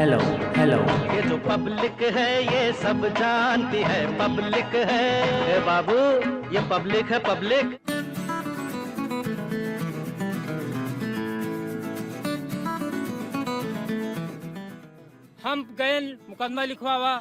Hello hello. ये जो public है ये सब जानती है, पब्लिक है ए बाबू, ये पब्लिक है पब्लिक। हम गए, मुकदमा लिखवा हुआ,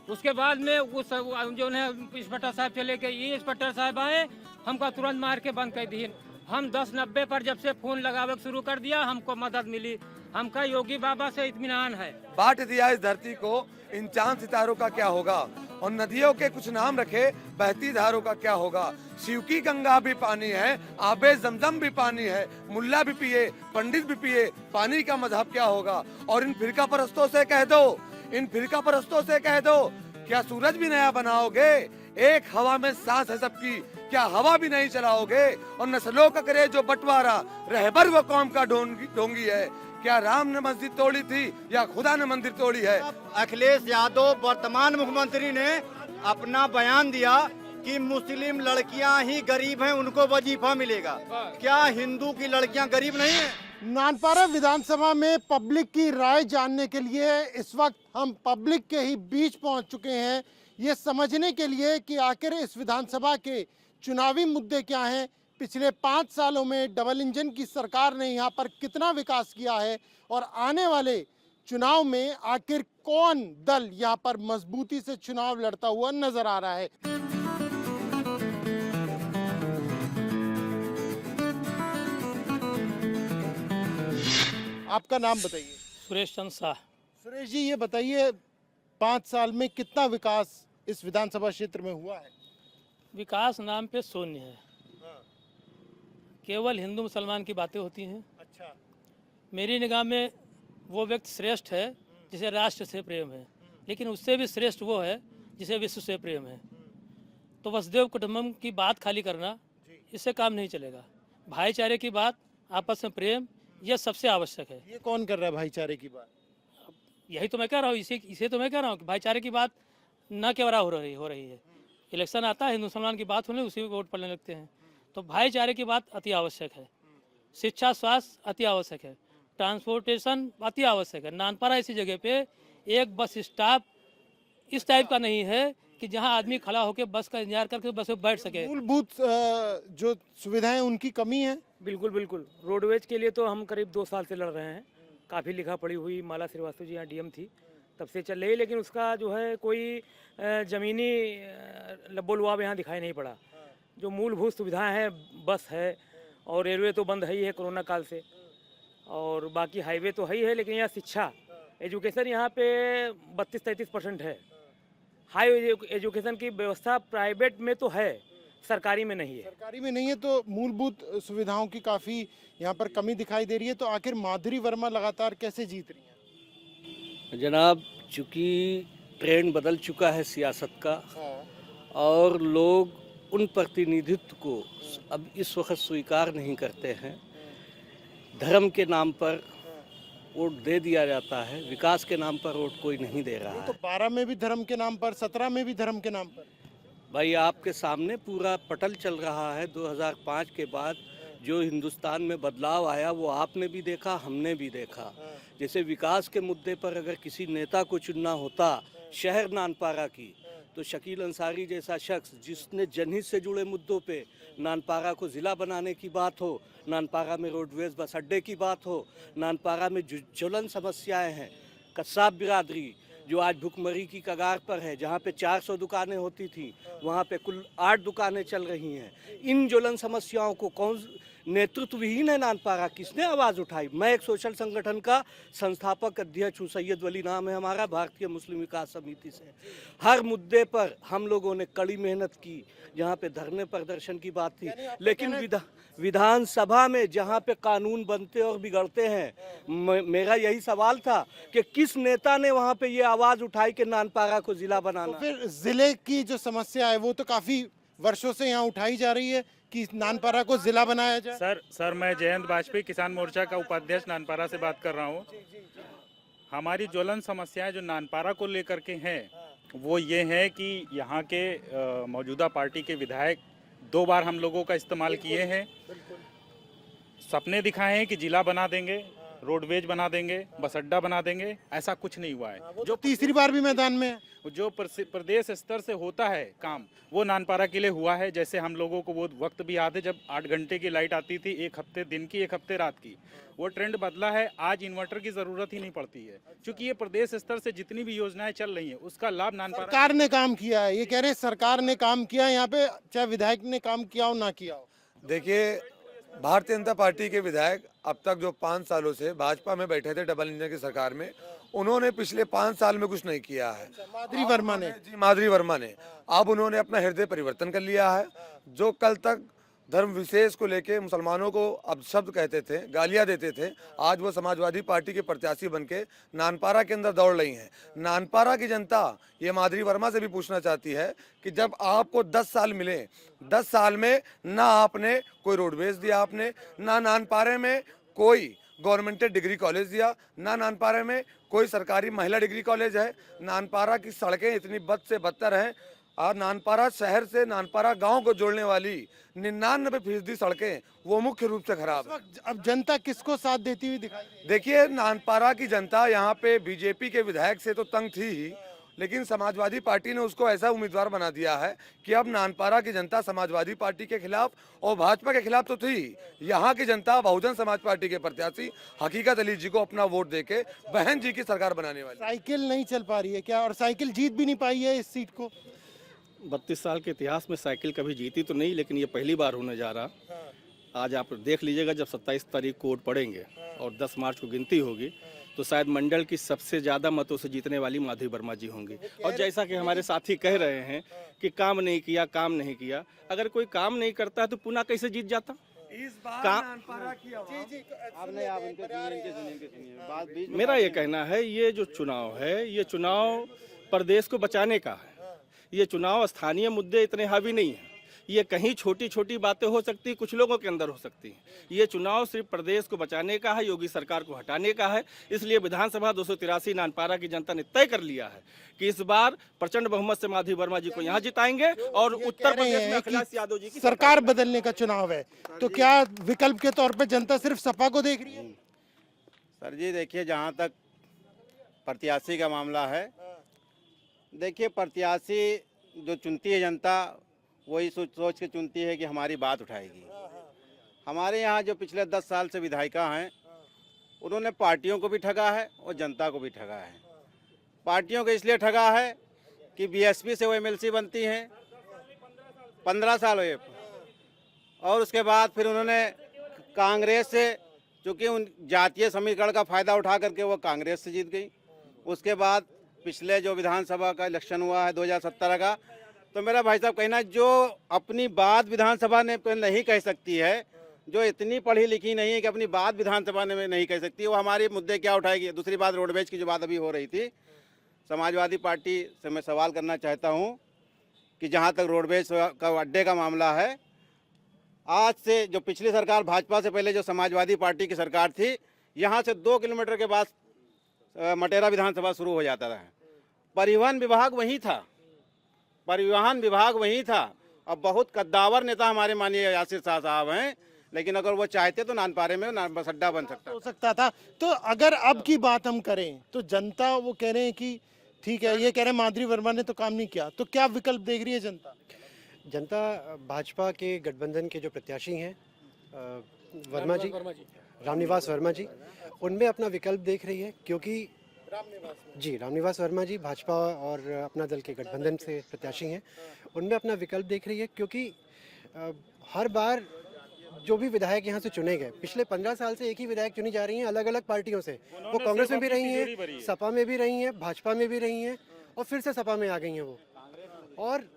उसके बाद में उस जो है इंस्पेक्टर साहब चले गए, ये इंस्पेक्टर साहब आए, हमको तुरंत मार के बंद कर दिए। हम 10:90 पर जब से फोन लगावे शुरू कर दिया, हमको मदद मिली। हमका योगी बाबा से इत्मीनान है। बांट दिया इस धरती को, इन चांद सितारों का क्या होगा, और नदियों के कुछ नाम रखे, बहती धारों का क्या होगा। शिव की गंगा भी पानी है, आबे जमजम भी पानी है, मुल्ला भी पिए पंडित भी पिए, पानी का मजहब क्या होगा। और इन फिरका परस्तों से कह दो, इन फिरका परस्तों से कह दो, क्या सूरज भी नया बनाओगे। एक हवा में सांस है सबकी, क्या हवा भी नहीं चलाओगे। और नस्लों का करे जो बंटवारा, रहबर वो कौम का ढोंगी है। क्या राम ने मस्जिद तोड़ी थी या खुदा ने मंदिर तोड़ी है। अखिलेश यादव वर्तमान मुख्यमंत्री ने अपना बयान दिया कि मुस्लिम लड़कियां ही गरीब हैं, उनको वजीफा मिलेगा। क्या हिंदू की लड़कियां गरीब नहीं है? नानपारा विधानसभा में पब्लिक की राय जानने के लिए इस वक्त हम पब्लिक के ही बीच पहुंच चुके हैं, ये समझने के लिए कि आखिर इस विधानसभा के चुनावी मुद्दे क्या हैं। पिछले 5 सालों में डबल इंजन की सरकार ने यहाँ पर कितना विकास किया है, और आने वाले चुनाव में आखिर कौन दल यहाँ पर मजबूती से चुनाव लड़ता हुआ नजर आ रहा है। आपका नाम बताइए। सुरेश चंद्र शाह। सुरेश जी, ये बताइए 5 साल में कितना विकास इस विधानसभा क्षेत्र में हुआ है। विकास नाम पे शून्य है, केवल हिंदू मुसलमान की बातें होती हैं। अच्छा। मेरी निगाह में वो व्यक्ति श्रेष्ठ है जिसे राष्ट्र से प्रेम है, लेकिन उससे भी श्रेष्ठ वो है जिसे विश्व से प्रेम है। तो वसुदेव कुटुंबकम की बात खाली करना, इससे काम नहीं चलेगा। भाईचारे की बात, आपस में प्रेम, यह सबसे आवश्यक है। ये कौन कर रहा है भाईचारे की बात? यही तो मैं कह रहा हूँ, इसे तो मैं कह रहा हूँ कि भाईचारे की बात न केवरा हो रही है। इलेक्शन आता है, हिंदू मुसलमान की बात होने, उसी को वोट पड़ने लगते हैं। तो भाईचारे की बात अति आवश्यक है। शिक्षा स्वास्थ्य अति आवश्यक है, ट्रांसपोर्टेशन अति आवश्यक है। नानपारा ऐसी जगह पे एक बस स्टॉप इस टाइप का नहीं है कि जहां आदमी खड़ा होकर बस का इंतजार करके बस में बैठ सके। मूलभूत जो सुविधाएं उनकी कमी है। बिल्कुल बिल्कुल। रोडवेज के लिए तो हम करीब 2 साल से लड़ रहे हैं। काफ़ी लिखा पड़ी हुई माला श्रीवास्तव जी यहाँ डीएम थी, तब से चल रही, लेकिन उसका जो है कोई ज़मीनी लब्बो लुआब यहाँ दिखाई नहीं पड़ा। जो मूलभूत सुविधाएं हैं, बस है, और रेलवे तो बंद है ही है कोरोना काल से, और बाकी हाईवे तो है ही है। लेकिन यहाँ शिक्षा, एजुकेशन यहाँ पे 32-33% है। हाई एजुकेशन की व्यवस्था प्राइवेट में तो है, सरकारी में नहीं है। सरकारी में नहीं है तो मूलभूत सुविधाओं की काफ़ी यहाँ पर कमी दिखाई दे रही है। तो आखिर माधुरी वर्मा लगातार कैसे जीत रही हैं? जनाब, चूँकि ट्रेंड बदल चुका है सियासत का, और लोग उन प्रतिनिधित्व को अब इस वक्त स्वीकार नहीं करते हैं। धर्म के नाम पर वोट दे दिया जाता है, विकास के नाम पर वोट कोई नहीं दे रहा है। तो 12 में भी धर्म के नाम पर, 17 में भी धर्म के नाम पर। भाई, आपके सामने पूरा पटल चल रहा है। 2005 के बाद जो हिंदुस्तान में बदलाव आया वो आपने भी देखा, हमने भी देखा। जैसे विकास के मुद्दे पर अगर किसी नेता को चुनना होता शहर नानपारा की, तो शकील अंसारी जैसा शख्स जिसने जनहित से जुड़े मुद्दों पे नानपारा को ज़िला बनाने की बात हो, नानपारा में रोडवेज बस अड्डे की बात हो, नानपारा में ज्वलन समस्याएं हैं, कस्साब बिरादरी जो आज भुखमरी की कगार पर है, जहाँ पे 400 दुकानें होती थी वहाँ पे कुल 8 दुकानें चल रही हैं। इन ज्वलन समस्याओं को कौन नेतृत्व विहीन है नानपारा, किसने आवाज़ उठाई? मैं एक सोशल संगठन का संस्थापक अध्यक्ष हूँ, सैयद वली नाम है हमारा, भारतीय मुस्लिम विकास समिति से। हर मुद्दे पर हम लोगों ने कड़ी मेहनत की, जहाँ पे धरने प्रदर्शन की बात थी। लेकिन विधानसभा में जहाँ पे कानून बनते और बिगड़ते हैं, मेरा यही सवाल था कि किस नेता ने वहाँ पे ये आवाज़ उठाई कि नानपारा को ज़िला बनाना। तो फिर ज़िले की जो समस्या है वो तो काफ़ी वर्षों से यहाँ उठाई जा रही है कि नानपारा को जिला बनाया जाए। सर मैं जयंत वाजपेयी किसान मोर्चा का उपाध्यक्ष नानपारा से बात कर रहा हूँ। हमारी ज्वलन समस्याएं जो नानपारा को लेकर के हैं वो ये है कि यहाँ के मौजूदा पार्टी के विधायक 2 बार हम लोगों का इस्तेमाल किए हैं, सपने दिखाए हैं कि जिला बना देंगे, रोडवेज बना देंगे, बस अड्डा बना देंगे, ऐसा कुछ नहीं हुआ है। जो तीसरी बार भी मैदान में है। जो प्रदेश स्तर से होता है काम, वो नानपारा के लिए हुआ है। जैसे हम लोगों को वो वक्त भी याद है जब 8 घंटे की लाइट आती थी, 1 हफ्ते दिन की, 1 हफ्ते रात की। वो ट्रेंड बदला है, आज इन्वर्टर की जरूरत ही नहीं पड़ती है, क्योंकि ये प्रदेश स्तर से जितनी भी योजनाएं चल रही हैं उसका लाभ नानपारा सरकार ने काम किया है, ये कह रहे हैं सरकार ने काम किया है यहाँ पे, चाहे विधायक ने काम किया हो ना किया हो। देखिए, भारतीय जनता पार्टी के विधायक अब तक जो 5 सालों से भाजपा में बैठे थे डबल इंजन की सरकार में, उन्होंने पिछले 5 साल में कुछ नहीं किया है। माधुरी वर्मा ने जी, माधुरी वर्मा ने अब उन्होंने अपना हृदय परिवर्तन कर लिया है। जो कल तक धर्म विशेष को लेके मुसलमानों को अपशब्द कहते थे, गालियां देते थे, आज वो समाजवादी पार्टी के प्रत्याशी बनके नानपारा के अंदर दौड़ रही हैं। नानपारा की जनता ये माधुरी वर्मा से भी पूछना चाहती है कि जब आपको 10 साल मिले, 10 साल में ना आपने कोई रोडवेज दिया, आपने ना नानपारे में कोई गवर्नमेंट डिग्री कॉलेज दिया, ना नानपारा में कोई सरकारी महिला डिग्री कॉलेज है। नानपारा की सड़कें इतनी बद से बदतर हैं और नानपारा शहर से नानपारा गांव को जोड़ने वाली 99% सड़कें वो मुख्य रूप से खराब है। अब जनता किसको साथ देती हुई दिखाई दे रही है? देखिए, नानपारा की जनता यहाँ पे बीजेपी के विधायक से तो तंग थी ही, लेकिन समाजवादी पार्टी ने उसको ऐसा उम्मीदवार बना दिया है कि अब नानपारा की जनता समाजवादी पार्टी के खिलाफ और भाजपा के खिलाफ तो थी, यहाँ की जनता बहुजन समाज पार्टी के प्रत्याशी हकीकत अली जी को अपना वोट देके बहन जी की सरकार बनाने वाली। साइकिल नहीं चल पा रही है क्या, और साइकिल जीत भी नहीं पाई है इस सीट को? 32 साल के इतिहास में साइकिल कभी जीती तो नहीं, लेकिन ये पहली बार होने जा रहा। आज आप देख लीजिएगा, जब 27 तारीख को वोट पड़ेंगे और 10 मार्च को गिनती होगी तो शायद मंडल की सबसे ज़्यादा मतों से जीतने वाली माधुरी वर्मा जी होंगी। और जैसा कि हमारे साथी कह रहे हैं कि काम नहीं किया, काम नहीं किया, अगर कोई काम नहीं करता है तो पुनः कैसे जीत जाता? इस बार काम- नानपारा की आवाज मेरा ये कहना है, ये जो चुनाव है, ये चुनाव प्रदेश को बचाने का है। ये चुनाव स्थानीय मुद्दे इतने हावी नहीं हैं। ये कहीं छोटी छोटी बातें हो सकती, कुछ लोगों के अंदर हो सकती हैं। ये चुनाव सिर्फ प्रदेश को बचाने का है, योगी सरकार को हटाने का है। इसलिए विधानसभा 283 नानपारा की जनता ने तय कर लिया है कि इस बार प्रचंड बहुमत से माधुरी वर्मा जी को यहाँ जिताएंगे और उत्तर प्रदेश में अखिलेश यादव जी की सरकार बदलने का चुनाव है, तो क्या विकल्प के तौर पे जनता सिर्फ सपा को देख रही है? सर जी देखिए, जहाँ तक प्रत्याशी का मामला है, देखिए प्रत्याशी जो चुनती है जनता वही सोच के चुनती है कि हमारी बात उठाएगी। हमारे यहाँ जो पिछले 10 साल से विधायिका हैं, उन्होंने पार्टियों को भी ठगा है और जनता को भी ठगा है। पार्टियों को इसलिए ठगा है कि बीएसपी से वो एमएलसी बनती हैं, 15 साल हुए, और उसके बाद फिर उन्होंने कांग्रेस से, चूँकि उन जातीय समीकरण का फ़ायदा उठा करके वो कांग्रेस से जीत गई। उसके बाद पिछले जो विधानसभा का इलेक्शन हुआ है 2017 का, तो मेरा भाई साहब कहना, जो अपनी बात विधानसभा ने नहीं कह सकती है, जो इतनी पढ़ी लिखी नहीं है कि अपनी बात विधानसभा में नहीं कह सकती, वो हमारे मुद्दे क्या उठाएगी। दूसरी बात, रोडवेज की जो बात अभी हो रही थी, समाजवादी पार्टी से मैं सवाल करना चाहता हूँ कि जहाँ तक रोडवेज का अड्डे का मामला है, आज से जो पिछली सरकार भाजपा से पहले जो समाजवादी पार्टी की सरकार थी, यहाँ से 2 किलोमीटर के बाद मटेरा विधानसभा शुरू हो जाता था। परिवहन विभाग वहीं था और बहुत कद्दावर नेता हमारे माननीय यासिर शाह साहब हैं, लेकिन अगर वो चाहते तो नानपारे में बस अड्डा बन सकता था। तो अगर अब की बात हम करें तो जनता वो कह रहे हैं कि ठीक है, ये कह रहे हैं माधुरी वर्मा ने तो काम नहीं किया, तो क्या विकल्प देख रही है जनता? जनता भाजपा के गठबंधन के जो प्रत्याशी हैं वर्मा जी, रामनिवास वर्मा जी, उनमें अपना विकल्प देख रही है, क्योंकि रामनिवास वर्मा जी भाजपा और अपना दल के गठबंधन से प्रत्याशी हैं, उनमें अपना विकल्प देख रही है, क्योंकि हर बार जो भी विधायक यहाँ से चुने गए, पिछले 15 साल से एक ही विधायक चुनी जा रही हैं अलग अलग पार्टियों से। वो कांग्रेस में भी रही हैं, सपा में भी रही हैं, भाजपा में भी रही हैं और फिर से सपा में आ गई हैं वो। और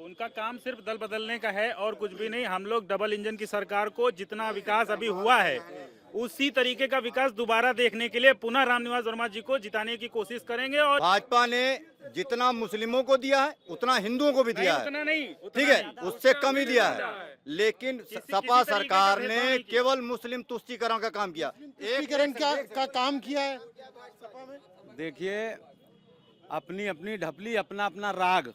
उनका काम सिर्फ दल बदलने का है और कुछ भी नहीं। हम लोग डबल इंजन की सरकार को जितना विकास अभी हुआ है, उसी तरीके का विकास दोबारा देखने के लिए पुनः रामनिवास वर्मा जी को जिताने की कोशिश करेंगे। और भाजपा ने जितना मुस्लिमों को दिया है उतना हिंदुओं को भी दिया है, उतना नहीं, ठीक है, उससे कम ही दिया है। लेकिन सपा सरकार ने केवल मुस्लिम तुष्टीकरण का काम किया। तुष्टीकरण का काम किया है। देखिए, अपनी अपनी ढपली, अपना अपना राग।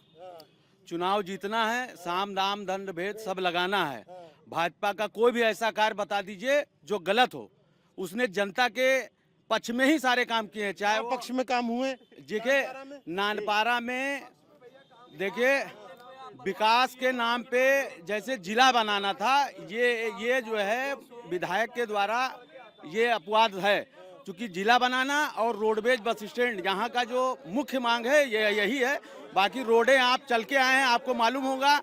चुनाव जीतना है, साम दाम दंड भेद सब लगाना है। भाजपा का कोई भी ऐसा कार्य बता दीजिए जो गलत हो, उसने जनता के पक्ष में ही सारे काम किए हैं, चाहे वो पक्ष में काम हुए। देखिए नानपारा में देखिए विकास के नाम पे जैसे जिला बनाना था, ये जो है विधायक के द्वारा ये अपवाद है, क्योंकि जिला बनाना और रोडवेज बस स्टैंड यहाँ का जो मुख्य मांग है ये यही है। बाकी रोडें आप चल के आए हैं, आपको मालूम होगा।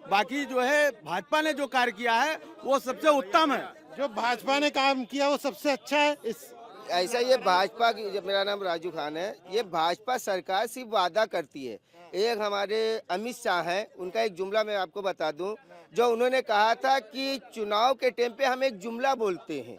बाकी जो है भाजपा ने जो कार्य किया है वो सबसे उत्तम है। जो भाजपा ने काम किया वो सबसे अच्छा है। इस ऐसा ये भाजपा की, मेरा नाम राजू खान है, ये भाजपा सरकार सिर्फ वादा करती है। एक हमारे अमित शाह हैं, उनका एक जुमला मैं आपको बता दूं, जो उन्होंने कहा था कि चुनाव के टाइम पे हम एक जुमला बोलते हैं,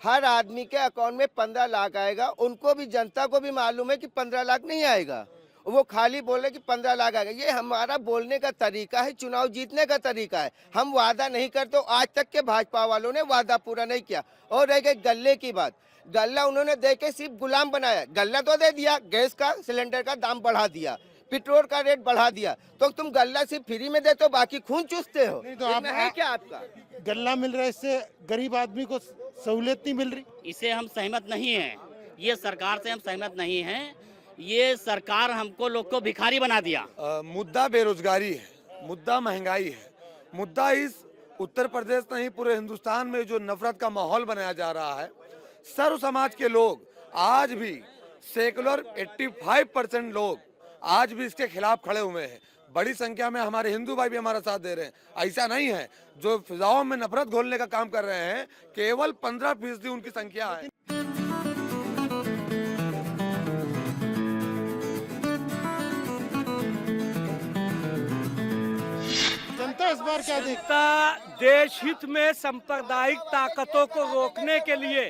हर आदमी के अकाउंट में 15 लाख आएगा। उनको भी, जनता को भी मालूम है कि 15 लाख नहीं आएगा, वो खाली बोले कि 15 लाख आएगा। ये हमारा बोलने का तरीका है, चुनाव जीतने का तरीका है। हम वादा नहीं करते, आज तक के भाजपा वालों ने वादा पूरा नहीं किया। और रह गई गल्ले की बात, गल्ला उन्होंने दे के सिर्फ गुलाम बनाया। गल्ला तो दे दिया, गैस का सिलेंडर का दाम बढ़ा दिया, पेट्रोल का रेट बढ़ा दिया, तो तुम गल्ला सिर्फ फ्री में देते हो, बाकी खून चूसते हो। नहीं तो आप है क्या आपका गल्ला मिल रहा है, इससे गरीब आदमी को सहूलियत नहीं मिल रही। इसे हम सहमत नहीं हैं, ये सरकार से हम सहमत नहीं हैं। ये सरकार हमको लोग को भिखारी बना दिया। मुद्दा बेरोजगारी है, मुद्दा महंगाई है, मुद्दा इस उत्तर प्रदेश नहीं पूरे हिंदुस्तान में जो नफरत का माहौल बनाया जा रहा है। सर्व समाज के लोग आज भी सेकुलर 85% लोग आज भी इसके खिलाफ खड़े हुए हैं। बड़ी संख्या में हमारे हिंदू भाई भी हमारा साथ दे रहे हैं। ऐसा नहीं है जो फिजाओं में नफरत घोलने का काम कर रहे हैं, केवल 15% उनकी संख्या है। जनता इस बार क्या देख, देश हित में सांप्रदायिक ताकतों को रोकने के लिए,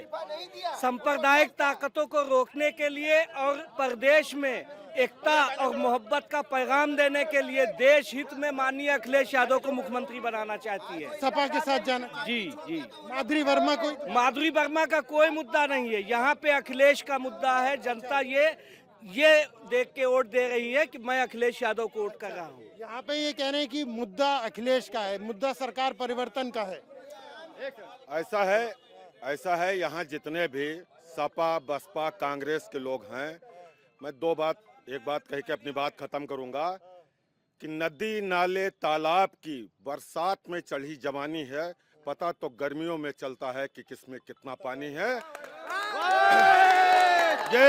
सांप्रदायिक ताकतों को रोकने के लिए और प्रदेश में एकता और मोहब्बत का पैगाम देने के लिए देश हित में माननीय अखिलेश यादव को मुख्यमंत्री बनाना चाहती है। सपा के साथ जाना। जी जी। माधुरी वर्मा को, माधुरी वर्मा का कोई मुद्दा नहीं है यहाँ पे, अखिलेश का मुद्दा है। जनता ये देख के वोट दे रही है कि मैं अखिलेश यादव को वोट कर रहा हूँ। यहाँ पे ये कह रहे हैं कि मुद्दा अखिलेश का है, मुद्दा सरकार परिवर्तन का है। ऐसा है यहाँ जितने भी सपा बसपा कांग्रेस के लोग हैं, मैं एक बात कह के अपनी बात खत्म करूंगा कि नदी नाले तालाब की बरसात में चढ़ी जवानी है, पता तो गर्मियों में चलता है कि किसमें कितना पानी है। ये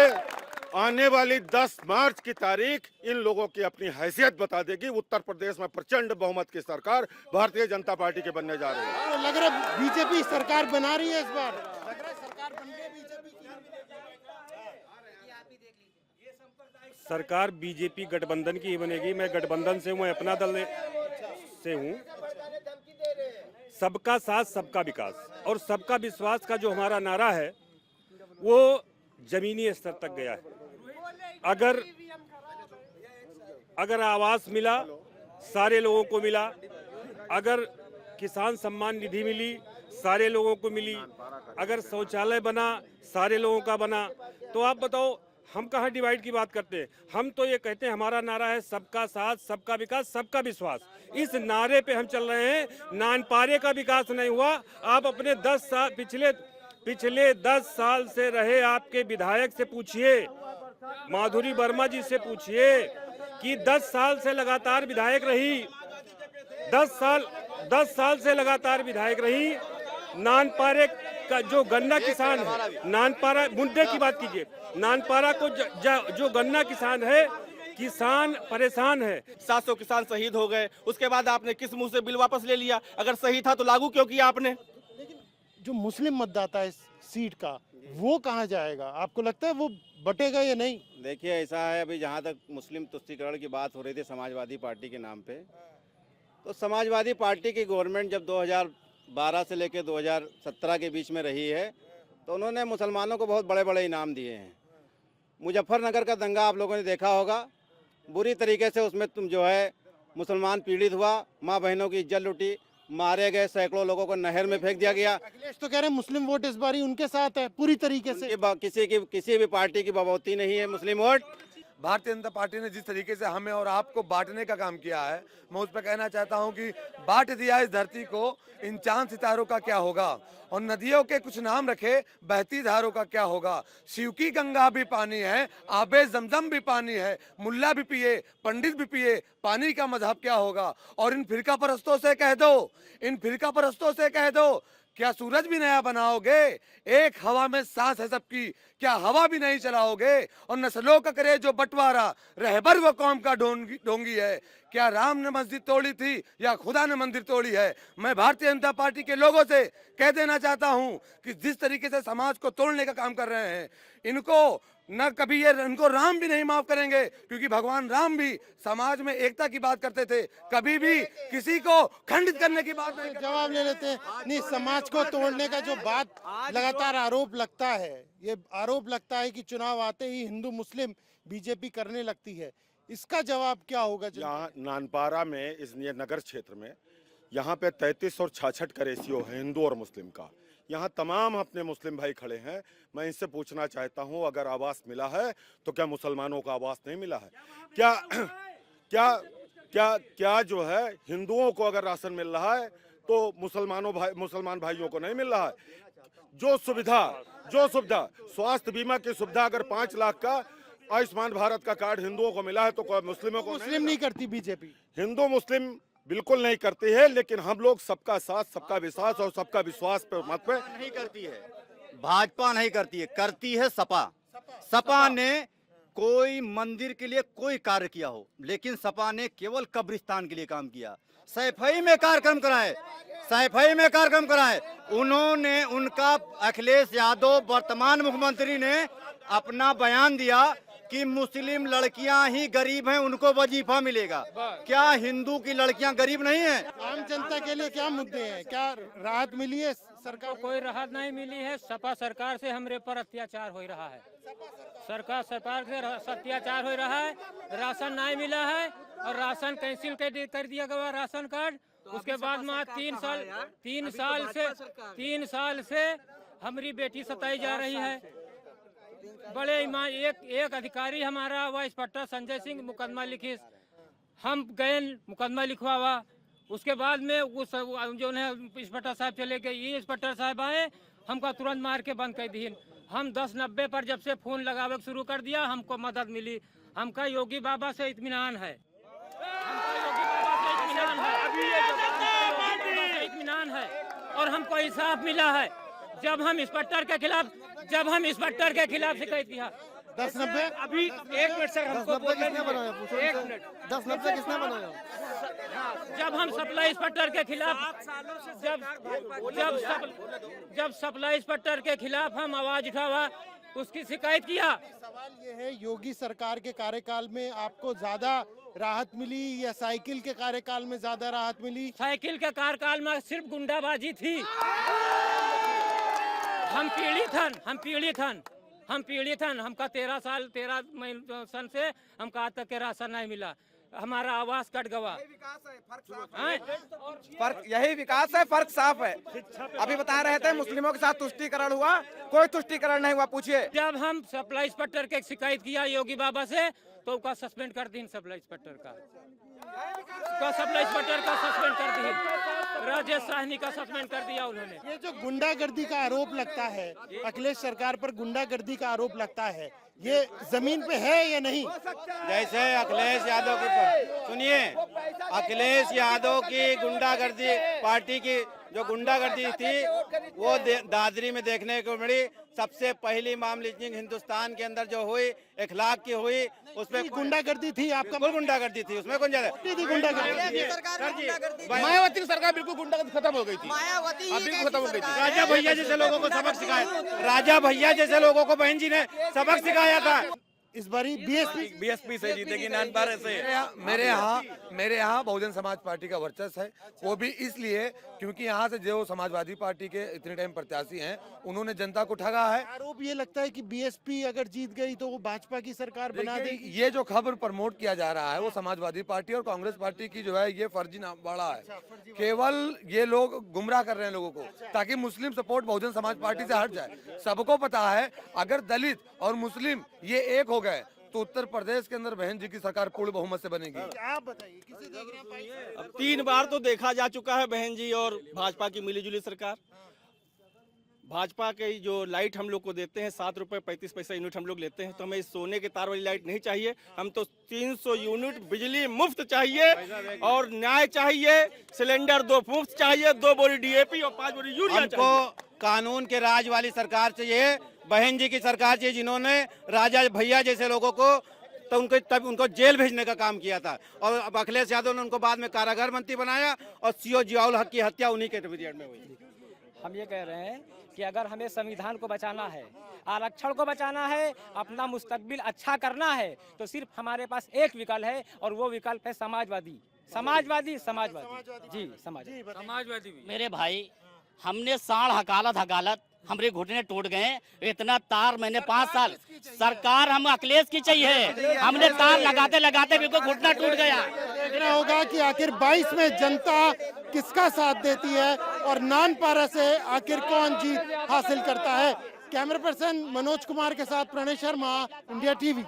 आने वाली 10 मार्च की तारीख इन लोगों की अपनी हैसियत बता देगी। उत्तर प्रदेश में प्रचंड बहुमत की सरकार भारतीय जनता पार्टी के बनने जा रही है। तो लग रहा है बीजेपी सरकार बना रही है इस बार, लग रहा है सरकार बन गई बीजेपी की। सरकार बीजेपी गठबंधन की ही बनेगी। मैं गठबंधन से हूँ, मैं अपना दल से हूँ। सबका साथ सबका विकास और सबका विश्वास का जो हमारा नारा है वो जमीनी स्तर तक गया है। अगर आवास मिला सारे लोगों को मिला, अगर किसान सम्मान निधि मिली सारे लोगों को मिली, अगर शौचालय बना सारे लोगों का बना, तो आप बताओ हम कहाँ डिवाइड की बात करते हैं। हम तो ये कहते हैं, हमारा नारा है सबका साथ सबका विकास सबका विश्वास। इस नारे पे हम चल रहे हैं। नानपारे का विकास नहीं हुआ। आप अपने 10 साल पिछले 10 साल से रहे आपके विधायक से पूछिए, माधुरी वर्मा जी से पूछिए कि 10 साल से लगातार विधायक रही, 10 साल से लगातार विधायक रही। नानपारे का जो गन्ना किसान है, नानपारा मुद्दे की बात कीजिए, नानपारा को जो गन्ना किसान है, किसान परेशान है। 700 किसान शहीद हो गए, उसके बाद आपने किस मुंह से बिल वापस ले लिया? अगर सही था तो लागू क्यों किया आपने? जो मुस्लिम मतदाता है इस सीट का, वो कहाँ जाएगा? आपको लगता है वो बटेगा या नहीं? देखिए ऐसा है, अभी जहाँ तक मुस्लिम तुष्टीकरण की बात हो रही थी समाजवादी पार्टी के नाम पे, तो समाजवादी पार्टी की गवर्नमेंट जब 2012 से लेकर 2017 के बीच में रही है, तो उन्होंने मुसलमानों को बहुत बड़े बड़े इनाम दिए हैं। मुजफ्फरनगर का दंगा आप लोगों ने देखा होगा, बुरी तरीके से उसमें जो है मुसलमान पीड़ित हुआ, माँ बहनों की इज्जत लुटी, मारे गए, सैकड़ों लोगों को नहर में फेंक दिया गया। अखिलेश तो कह रहे हैं मुस्लिम वोट इस बार उनके साथ है पूरी तरीके से। किसी भी पार्टी की बगौती नहीं है मुस्लिम वोट। भारतीय जनता पार्टी ने जिस तरीके से हमें और आपको बांटने का काम किया है, मैं उस पर कहना चाहता हूं कि बांट दिया इस धरती को, इन चांद सितारों का क्या होगा, और नदियों के कुछ नाम रखे, बहती धारों का क्या होगा। शिव की गंगा भी पानी है, आबे जमजम भी पानी है, मुल्ला भी पिए, पंडित भी पिए, पानी का मजहब क्या होगा। और इन फिरका परस्तों से कह दो, इन फिरका परस्तों से कह दो, क्या सूरज भी नया बनाओगे, एक हवा में सांस है सबकी, क्या हवा भी नहीं चलाओगे। और नस्लों का करे जो बंटवारा, रहबर वो कौम का ढोंगी है, क्या राम ने मस्जिद तोड़ी थी या खुदा ने मंदिर तोड़ी है। मैं भारतीय जनता पार्टी के लोगों से कह देना चाहता हूं कि जिस तरीके से समाज को तोड़ने का काम कर रहे हैं, इनको न कभी ये इनको राम भी नहीं माफ करेंगे, क्योंकि भगवान राम भी समाज में एकता की बात करते थे, कभी भी किसी को खंडित करने की बात नहीं। जवाब ले लेते हैं। नहीं, समाज को तोड़ने का जो बात लगातार आरोप लगता है, ये आरोप लगता है कि चुनाव आते ही हिंदू मुस्लिम बीजेपी करने लगती है, इसका जवाब क्या होगा? यहाँ नानपारा में इस ये नगर क्षेत्र में यहाँ पे 33 और 66 का रेशियो है हिंदू और मुस्लिम का। यहाँ तमाम अपने मुस्लिम भाई खड़े हैं। मैं इनसे पूछना चाहता हूँ, अगर आवास मिला है तो क्या मुसलमानों को आवास नहीं मिला है? क्या क्या क्या क्या जो है हिंदुओं को अगर राशन मिल रहा है तो मुसलमान भाइयों को नहीं मिल रहा है? जो सुविधा स्वास्थ्य बीमा की सुविधा अगर 5 लाख का आयुष्मान भारत का कार्ड हिंदुओं को मिला है तो मुस्लिमों को मुस्लिम नहीं करती बीजेपी? हिंदू मुस्लिम बिल्कुल नहीं करती है, लेकिन हम लोग सबका साथ, सबका विश्वास और सबका विश्वास पे मत पे नहीं करती है, भाजपा नहीं करती है, करती है सपा। सपा ने कोई मंदिर के लिए कोई कार्य किया हो, लेकिन सपा ने केवल कब्रिस्तान के लिए काम किया। सैफई में कार्यक्रम कराए उन्होंने। उनका अखिलेश यादव वर्तमान मुख्यमंत्री ने अपना बयान दिया कि मुस्लिम लड़कियां ही गरीब हैं, उनको वजीफा मिलेगा। क्या हिंदू की लड़कियां गरीब नहीं हैं? आम जनता के लिए क्या मुद्दे हैं? क्या राहत मिली है सरकार? कोई राहत नहीं मिली है। सपा सरकार से हमरे पर अत्याचार हो रहा है। सरकार से अत्याचार हो रहा है। राशन नहीं मिला है और राशन कैंसिल कर दिया गया राशन कार्ड। उसके बाद में 3 साल से हमारी बेटी सताई जा रही है। बड़े एक अधिकारी हमारा हुआ इंस्पेक्टर संजय सिंह मुकदमा लिखी, हम गए मुकदमा लिखवावा। उसके बाद में उस जो है इंस्पेक्टर साहब चले गए, ये इंस्पेक्टर साहब आए, हमका तुरंत मार के बंद कर दी। हम 1090 पर जब से फोन लगावे शुरू कर दिया, हमको मदद मिली। हमका योगी बाबा से इत्मीनान है, इत्मीनान है और हमको इंसाफ मिला है। जब हम इंस्पेक्टर के खिलाफ शिकायत किया 1090 अभी 1 मिनट सर, हमको बोलने बनाया, 1 मिनट 1090 किसने बनाया? जब हम सप्लाई इंस्पेक्टर के खिलाफ जब सप्लाई इंस्पेक्टर के खिलाफ हम आवाज उठावा, उसकी शिकायत किया। सवाल ये है, योगी सरकार के कार्यकाल में आपको ज्यादा राहत मिली या साइकिल के कार्यकाल में ज्यादा राहत मिली? साइकिल के कार्यकाल में सिर्फ गुंडाबाजी थी। हम पीड़ित हन। हमका 13 सन से हमका आज तक के राशन नहीं मिला। हमारा आवास कट गवा। यही विकास है, फर्क साफ है। अभी बता रहे थे मुस्लिमों के साथ तुष्टीकरण हुआ, कोई तुष्टीकरण नहीं हुआ। पूछिए, जब हम सप्लाई इंस्पेक्टर के शिकायत किया योगी बाबा से, तो उसका सस्पेंड कर दी। सप्लाई इंस्पेक्टर का सस्पेंड कर दी। राजेश साहनी का सस्पेंड कर दिया उन्होंने। ये जो गुंडागर्दी का आरोप लगता है, अखिलेश सरकार पर गुंडागर्दी का आरोप लगता है, ये जमीन पे है या नहीं? जैसे अखिलेश यादव की, सुनिए, अखिलेश यादव की गुंडागर्दी, पार्टी की जो गुंडागर्दी थी वो दादरी में देखने को मिली। सबसे पहली माम लिंचिंग हिंदुस्तान के अंदर जो हुई, 1 लाख की हुई, उसमें गुंडागर्दी थी। आपका बिल्कुल गुंडागर्दी थी, उसमें कौन ज्यादा मायावती की सरकार बिल्कुल गुंडागर्दी खत्म हो गई थी, बिल्कुल खत्म हो गई थी। राजा भैया जैसे लोगों को सबक सिखाया, राजा भैया जैसे लोगों को बहन जी ने सबक सिखाया था। इस बारी बीएसपी से जीतेगी नानपारा से। मेरे यहाँ बहुजन समाज पार्टी का वर्चस्व है, वो भी इसलिए क्योंकि यहाँ से जो समाजवादी पार्टी के इतने टाइम प्रत्याशी हैं, उन्होंने जनता को ठगा है। आरोप ये लगता है कि बीएसपी अगर जीत गई तो वो भाजपा की सरकार बना देगी। ये जो खबर प्रमोट किया जा रहा है वो समाजवादी पार्टी और कांग्रेस पार्टी की जो है ये फर्जी नामवाड़ा है। केवल ये लोग गुमराह कर रहे हैं लोगों को, ताकि Muslim support Bahujan Samaj party से हट जाए। सबको पता है अगर दलित और मुस्लिम ये एक हो गए तो उत्तर प्रदेश के अंदर बहन जी की सरकार पूर्ण बहुमत से बनेगी। आप बताइए किसे देख रहे हैं भाई? अब 3 बार तो देखा जा चुका है बहन जी और भाजपा की मिलीजुली सरकार। भाजपा के जो लाइट हम लोग को देते हैं 7 रुपए 35 पैसा यूनिट हम लोग लेते हैं, तो हमें इस सोने के तार वाली लाइट नहीं चाहिए। हम तो 300 यूनिट बिजली मुफ्त चाहिए और न्याय चाहिए। सिलेंडर 2 मुफ्त चाहिए, 2 बोरी DAP और 5 बोरी यूरिया हमको कानून के राज वाली सरकार चाहिए, बहन जी की सरकार चाहिए, जिन्होंने राजा भैया जैसे लोगों को तो उनको जेल भेजने का काम किया था, और अब अखिलेश यादव ने उनको बाद में कारागार मंत्री बनाया और CO जियाउल हक की हत्या उन्हीं के पीरियड में हुई। हम ये कह रहे हैं कि अगर हमें संविधान को बचाना है, आरक्षण को बचाना है, अपना मुस्तकबिल अच्छा करना है, तो सिर्फ हमारे पास एक विकल्प है और वो विकल्प है समाजवादी। समाजवादी जी समाजवादी। मेरे भाई, हमने साढ़ हकालत हमारे घुटने टूट गए। इतना तार मैंने 5 साल, सरकार हम अखिलेश की चाहिए, हमने तार लगाते लगाते बिल्कुल घुटना टूट गया। देखना होगा कि आखिर 22 में जनता किसका साथ देती है और नानपारा से आखिर कौन जीत हासिल करता है। कैमरा पर्सन मनोज कुमार के साथ प्रणय शर्मा, इंडिया TV।